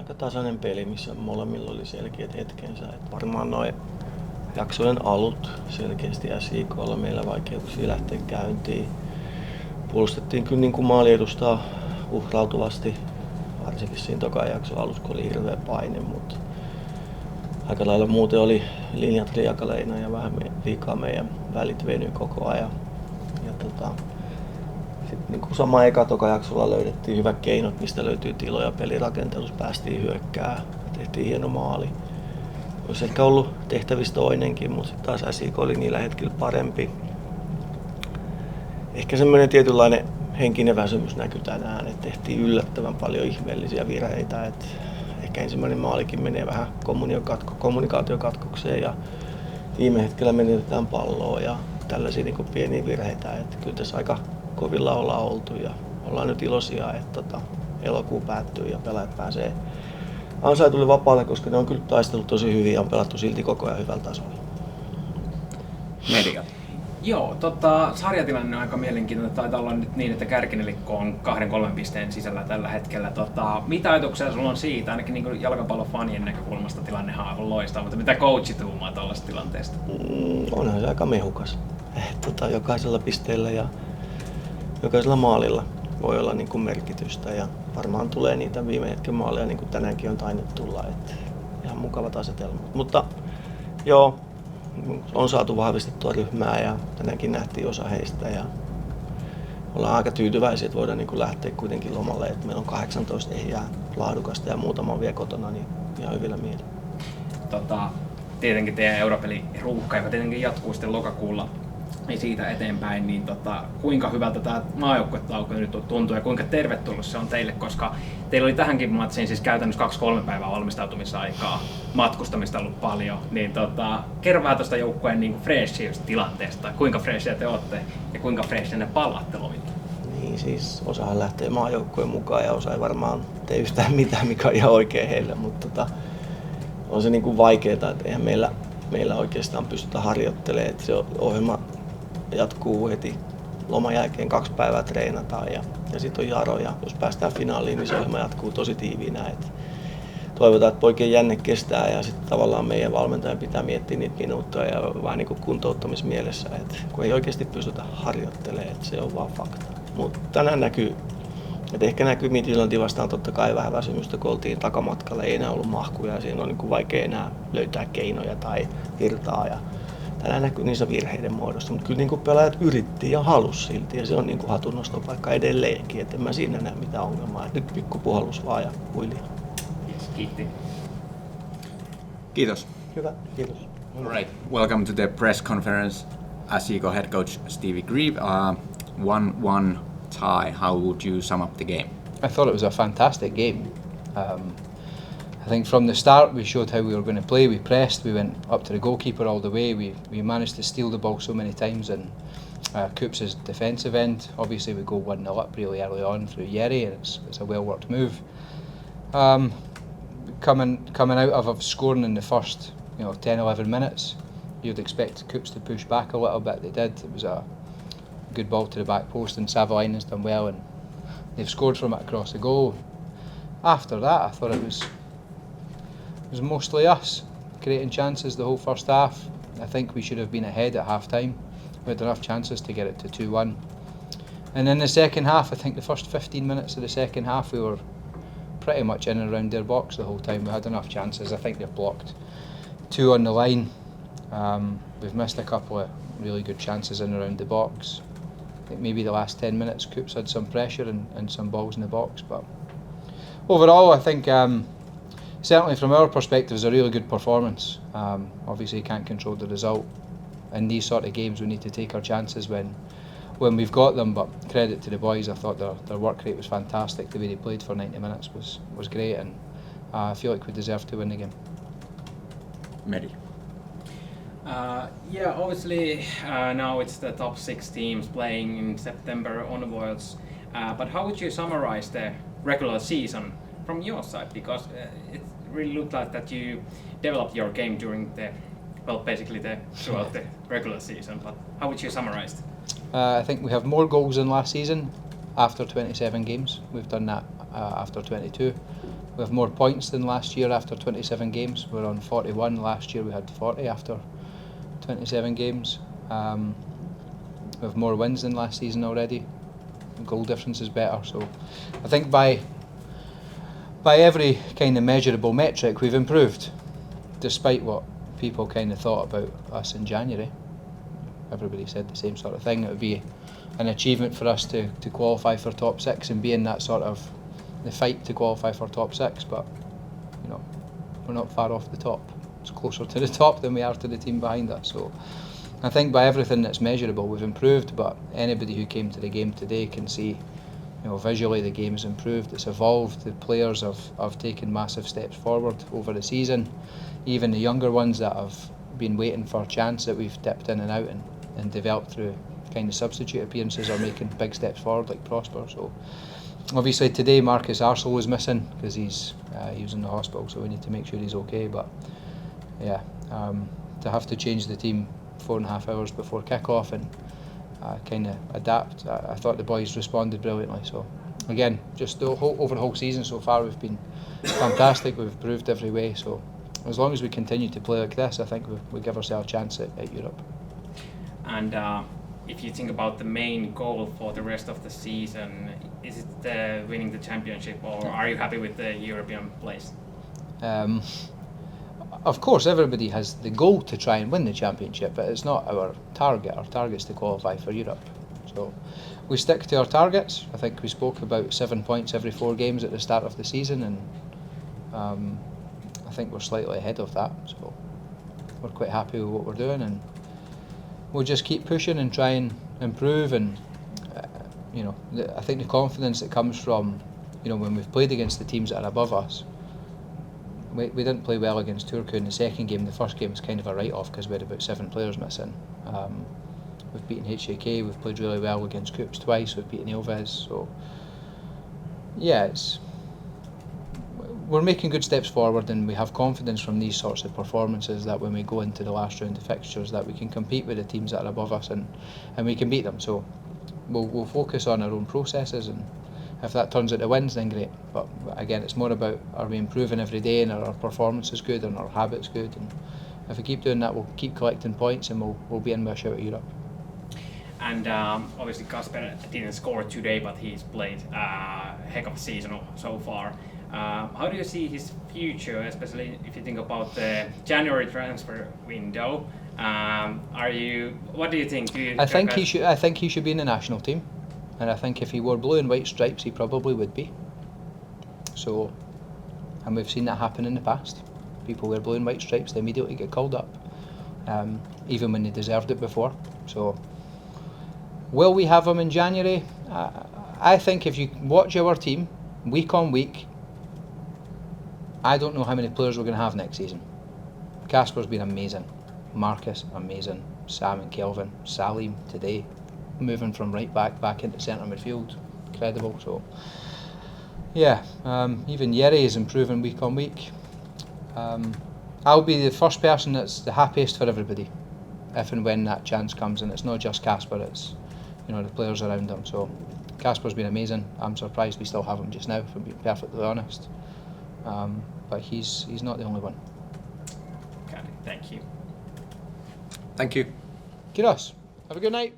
aika tasainen peli, missä molemmilla oli selkeät hetkensä. Et varmaan noin jaksojen alut selkeästi SJK:lla meillä vaikeuksia lähteä käyntiin. Puolustettiin kyllä niin kuin maaliedustaa uhrautuvasti, varsinkin siinä tokan jakson alussa, kun oli hirveä paine, mutta aika lailla muuten oli linjat riekaleina ja vähän liikaa meidän välit venyi koko ajan. Sitten niin sama toka jaksolla löydettiin hyvät keinot, mistä löytyy tiloja pelirakentelussa, päästiin hyökkää, tehtiin hieno maali. Olisi ehkä ollut tehtävissä toinenkin, mutta sitten taas SJK oli niillä hetkillä parempi. Ehkä semmoinen tietynlainen henkinen väsymys näkyi tänään, että tehtiin yllättävän paljon ihmeellisiä virheitä. Että ehkä ensimmäinen maalikin menee vähän kommunikaatiokatkokseen ja viime hetkellä menetetään palloa ja tällaisia niin kuin pieniä virheitä. Että kyllä tässä aika kovilla ollaan oltu ja ollaan nyt iloisia, että elokuu päättyy ja pelaajat pääsee ansaitulle vapaalle, koska ne on kyllä taistellut tosi hyvin ja on pelattu silti koko ajan hyvällä tasolla. Media. Joo, sarjatilanne on aika mielenkiintoinen. Taitaa olla nyt niin, että kärkinelikko on 2-3 pisteen sisällä tällä hetkellä. Mitä ajatuksia sulla on siitä? Ainakin niin jalkapallofanien näkökulmasta tilannehan on aivan loistava, mutta mitä coachi tuumaa tuollaisesta tilanteesta? Onhan se aika mehukas. Jokaisella pisteellä ja jokaisella maalilla voi olla niin kuin merkitystä ja varmaan tulee niitä viime hetken maaleja, niin kuin tänäänkin on tainnut tulla. Että ihan mukavat asetelmat. Mutta joo, on saatu vahvistettua ryhmää ja tänäänkin nähtiin osa heistä ja ollaan aika tyytyväisiä, että voidaan niin kuin lähteä kuitenkin lomalle. Että meillä on 18 ehjää laadukasta ja muutama on vielä kotona, niin ihan hyvillä mielin. Tietenkin teidän europeli ruuhka, joka tietenkin jatkuu sitten lokakuulla niin siitä eteenpäin, niin kuinka hyvältä tämä maajoukkuetauko nyt tuntuu ja kuinka tervetullut se on teille, koska teillä oli tähänkin matsiin siis käytännössä 2-3 päivää valmistautumisaikaa, matkustamista ollut paljon, niin kerro vähän tuosta joukkueen niin freshistä tilanteesta, kuinka freshia te olette ja kuinka freshia ne palaatte lomilta? Niin siis osahan lähtee maajoukkueen mukaan ja osa ei varmaan tee yhtään mitään, mikä on ihan oikein heille, mutta on se niin kuin vaikeaa, että eihän meillä oikeastaan pystytä harjoittelemaan, että se ohjelma jatkuu heti loman jälkeen 2 päivää treenataan ja sitten on Jaro ja jos päästään finaaliin, niin se ohjelma jatkuu tosi tiiviinä. Toivotaan, että poikien jänne kestää ja sitten tavallaan meidän valmentajan pitää miettiä niitä minuutteja ja vähän niin kuin kuntouttamismielessä, että kun ei oikeasti pystytä harjoittelemaan, että se on vaan fakta. Mutta tänään näkyy, että ehkä näkyy Midtjyllantia vastaan totta kai vähän väsymystä, kun oltiin takamatkalla, ei enää ollut mahkuja ja siinä on niin kuin vaikea enää löytää keinoja tai virtaa. Tänään näkyy niissä virheiden muodossa, mutta kyllä niin kuin pelaajat yritti ja halusi silti ja se on niin kuin hatunnostopaikka edelleenkin, että en mä siinä näe mitään ongelmaa. Nyt pikku puhallus vaan ja huilia. Kiitti. Kiitos. Hyvä, kiitos. All right. Welcome to the press conference. SJK head coach Stevie Grieve. 1-1 tie. How would you sum up the game? I thought it was a fantastic game. I think from the start we showed how we were going to play. We pressed, we went up to the goalkeeper all the way. We managed to steal the ball so many times in KuPS' defensive end. Obviously we go 1-0 up really early on through Jere and it's a well worked move. Coming out of scoring in the first 10-11 minutes, you'd expect KuPS to push back a little bit. They did. It was a good ball to the back post and Savalainen's done well and they've scored from it across the goal. After that I thought it was mostly us creating chances the whole first half. I think we should have been ahead at half time. We had enough chances to get it to 2-1. And in the second half, I think the first 15 minutes of the second half we were pretty much in and around their box the whole time. We had enough chances. I think they've blocked 2 on the line. We've missed a couple of really good chances in and around the box. I think maybe the last 10 minutes KuPS had some pressure and some balls in the box, but overall I think certainly from our perspective, it's a really good performance. Obviously, you can't control the result. In these sort of games, we need to take our chances when we've got them. But credit to the boys. I thought their work rate was fantastic. The way they played for 90 minutes was great, and I feel like we deserve to win the game. Meri. Obviously now it's the top 6 teams playing in September onwards. But how would you summarize the regular season from your side? Because it really looked like that you developed your game during throughout the regular season. But how would you summarize it? I think we have more goals than last season after 27 games. We've done that after 22. We have more points than last year after 27 games. We're on 41. Last year we had 40 after 27 games. We have more wins than last season already. The goal difference is better. So I think by every kind of measurable metric we've improved, despite what people kind of thought about us in January. Everybody said the same sort of thing. It would be an achievement for us to qualify for top 6 and be in that sort of the fight to qualify for top 6, but you know, we're not far off the top. It's closer to the top than we are to the team behind us. So I think by everything that's measurable we've improved, but anybody who came to the game today can see, you know, visually the game's improved, it's evolved, the players have taken massive steps forward over the season. Even the younger ones that have been waiting for a chance that we've dipped in and out and developed through kind of substitute appearances are making big steps forward, like Prosper. So obviously today Marcus Arsel was missing because he was in the hospital, so we need to make sure he's okay. But yeah, to have to change the team 4.5 hours before kick-off and kind of adapt, I thought the boys responded brilliantly. So again, just over the whole season so far we've been fantastic, we've improved every way. So as long as we continue to play like this, I think we give ourselves a chance at Europe. And if you think about the main goal for the rest of the season, is it winning the championship, or are you happy with the European place? Of course, everybody has the goal to try and win the championship, but it's not our target. Our target's to qualify for Europe. So we stick to our targets. I think we spoke about 7 points every 4 games at the start of the season, and I think we're slightly ahead of that. So we're quite happy with what we're doing, and we'll just keep pushing and try and improve. And you know, I think the confidence that comes from, you know, when we've played against the teams that are above us. We didn't play well against Turku in the second game. The first game was kind of a write-off because we had about 7 players missing. We've beaten SJK, we've played really well against KuPS twice, we've beaten Ilves. So yeah, we're making good steps forward, and we have confidence from these sorts of performances that when we go into the last round of fixtures that we can compete with the teams that are above us and we can beat them. So we'll focus on our own processes, and if that turns into wins, then great. But again, it's more about, are we improving every day and are our performances good and our habits good? And if we keep doing that, we'll keep collecting points and we'll be in with a shout at Europe. And obviously Kasper didn't score today, but he's played a heck of a season so far. How do you see his future, especially if you think about the January transfer window? What do you think? I think he should be in the national team. And I think if he wore blue and white stripes, he probably would be. So, and we've seen that happen in the past. People wear blue and white stripes, they immediately get called up, even when they deserved it before. So, will we have him in January? I think if you watch our team, week on week, I don't know how many players we're going to have next season. Kasper's been amazing. Marcus, amazing. Sam and Kelvin. Salim, today, moving from right back into centre midfield, incredible. So yeah, even Yeri is improving week on week. I'll be the first person that's the happiest for everybody if and when that chance comes, and it's not just Kasper, it's, you know, the players around him. So Kasper's been amazing. I'm surprised we still have him just now, if I'm being perfectly honest. But he's not the only one. Got it. Thank you. Thank you. Kiitos. Have a good night.